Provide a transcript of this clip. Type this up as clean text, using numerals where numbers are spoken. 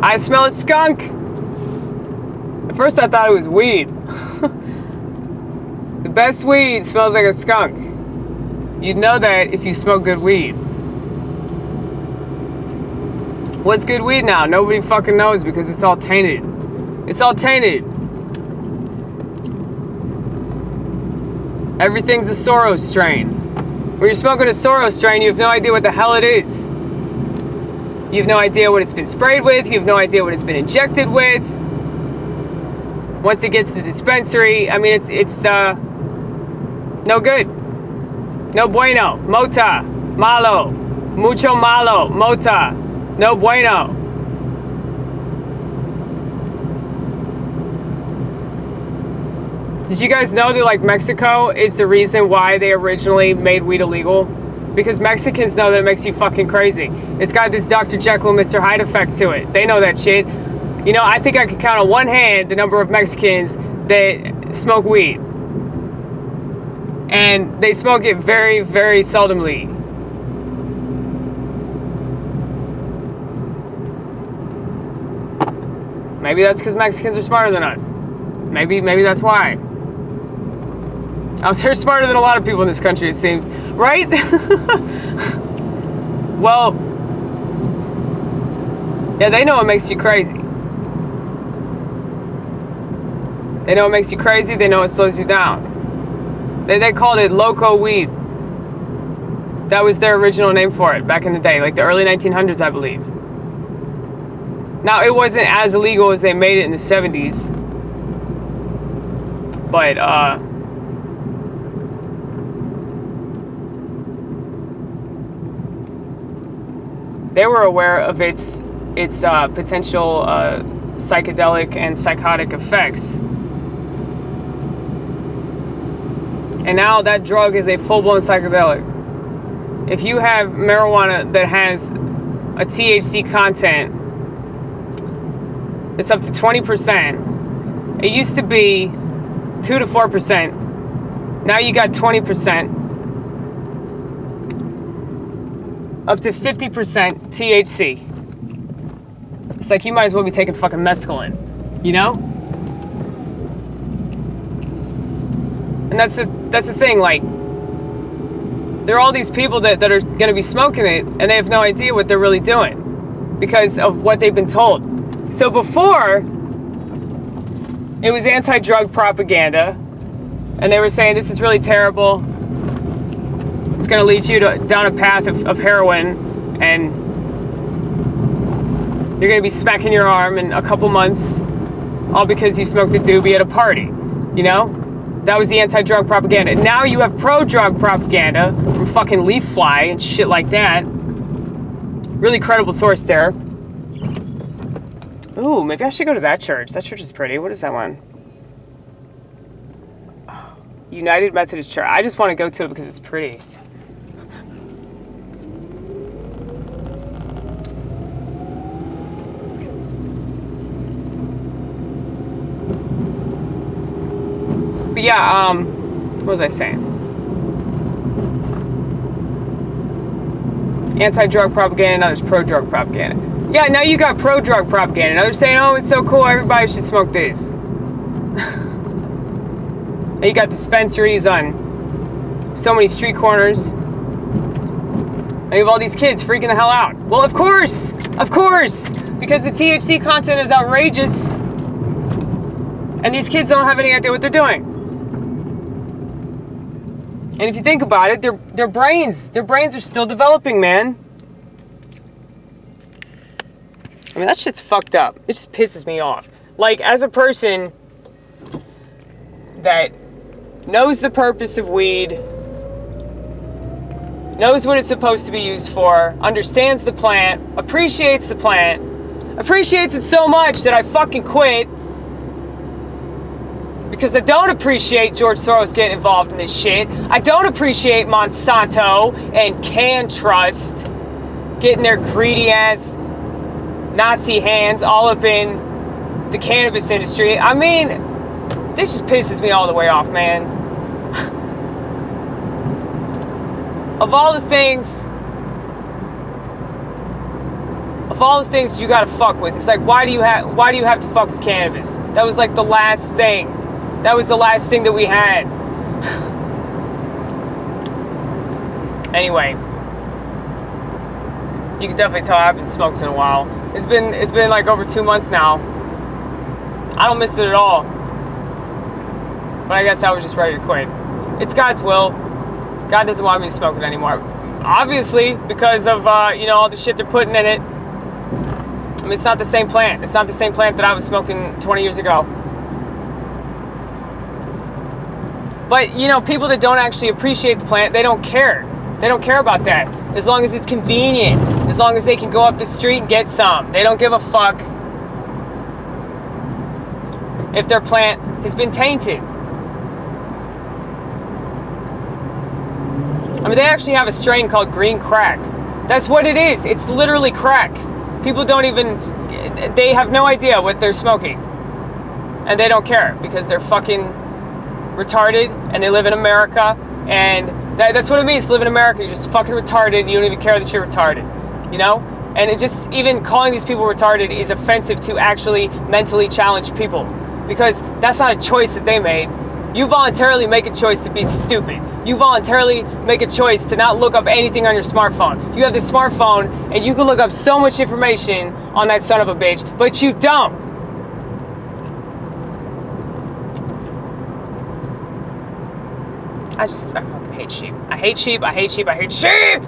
I smell a skunk. At first I thought it was weed. The best weed smells like a skunk. You'd know that if you smoke good weed. What's good weed now? Nobody fucking knows because it's all tainted. It's all tainted. Everything's a soros strain. When you're smoking a soros strain, you have no idea what the hell it is. You have no idea what it's been sprayed with. You have no idea what it's been injected with. Once it gets to the dispensary, I mean, it's no good. No bueno. Mota. Malo. Mucho malo. Mota. No bueno. Did you guys know that, like, Mexico is the reason why they originally made weed illegal? Because Mexicans know that it makes you fucking crazy. It's got this Dr. Jekyl and Mr. Hyde effect to it. They know that shit. You know, I think I could count on one hand the number of Mexicans that smoke weed. And they smoke it very, very seldomly. Maybe that's because Mexicans are smarter than us. Maybe that's why. Oh, they're smarter than a lot of people in this country, it seems. Right? Well, yeah, they know it makes you crazy. They know it makes you crazy. They know it slows you down. They called it loco weed. That was their original name for it back in the day, like the early 1900s, I believe. Now, it wasn't as illegal as they made it in the 70s. But, they were aware of its potential psychedelic and psychotic effects. And now that drug is a full-blown psychedelic. If you have marijuana that has a THC content, it's up to 20%. It used to be 2 to 4%. Now you got 20%. Up to 50% THC. It's like you might as well be taking fucking mescaline, you know? And that's the thing, like, there are all these people that are gonna be smoking it and they have no idea what they're really doing because of what they've been told. So before, it was anti-drug propaganda and they were saying this is really terrible. It's going to lead you down a path of heroin, and you're going to be smacking your arm in a couple months, all because you smoked a doobie at a party, you know? That was the anti-drug propaganda. Now you have pro-drug propaganda from fucking Leaf Fly and shit like that. Really credible source there. Ooh, maybe I should go to that church. That church is pretty. What is that one? United Methodist Church. I just want to go to it because it's pretty. But yeah, what was I saying? Anti-drug propaganda, now there's pro-drug propaganda. Yeah, now you got pro-drug propaganda. Now they're saying, oh, it's so cool, everybody should smoke this. Now you got dispensaries on so many street corners. And you have all these kids freaking the hell out. Well, of course, because the THC content is outrageous. And these kids don't have any idea what they're doing. And if you think about it, their brains are still developing, man. I mean, that shit's fucked up. It just pisses me off. Like, as a person that knows the purpose of weed, knows what it's supposed to be used for, understands the plant, appreciates the plant, appreciates it so much that I fucking quit. Because I don't appreciate George Soros getting involved in this shit. I don't appreciate Monsanto and canntrust getting their greedy ass Nazi hands all up in the cannabis industry. I mean, this just pisses me all the way off, man. Of all the things Of all the things you gotta fuck with, it's like, why do you have to fuck with cannabis? That was like the last thing. That was the last thing that we had. Anyway, you can definitely tell I haven't smoked in a while. It's been like over 2 months now. I don't miss it at all. But I guess I was just ready to quit. It's God's will. God doesn't want me to smoke it anymore. Obviously, because of all the shit they're putting in it. I mean, it's not the same plant. It's not the same plant that I was smoking 20 years ago. But, people that don't actually appreciate the plant, they don't care. They don't care about that. As long as it's convenient. As long as they can go up the street and get some. They don't give a fuck if their plant has been tainted. I mean, they actually have a strain called green crack. That's what it is. It's literally crack. People they have no idea what they're smoking. And they don't care because they're fucking retarded and they live in America. And that's what it means to live in America. You're just fucking retarded and you don't even care that you're retarded. And it just, even calling these people retarded is offensive to actually mentally challenged people. Because that's not a choice that they made. You voluntarily make a choice to be stupid. You voluntarily make a choice to not look up anything on your smartphone. You have the smartphone and you can look up so much information on that son of a bitch, but you don't. I fucking hate sheep. I hate sheep, I hate sheep, I hate sheep!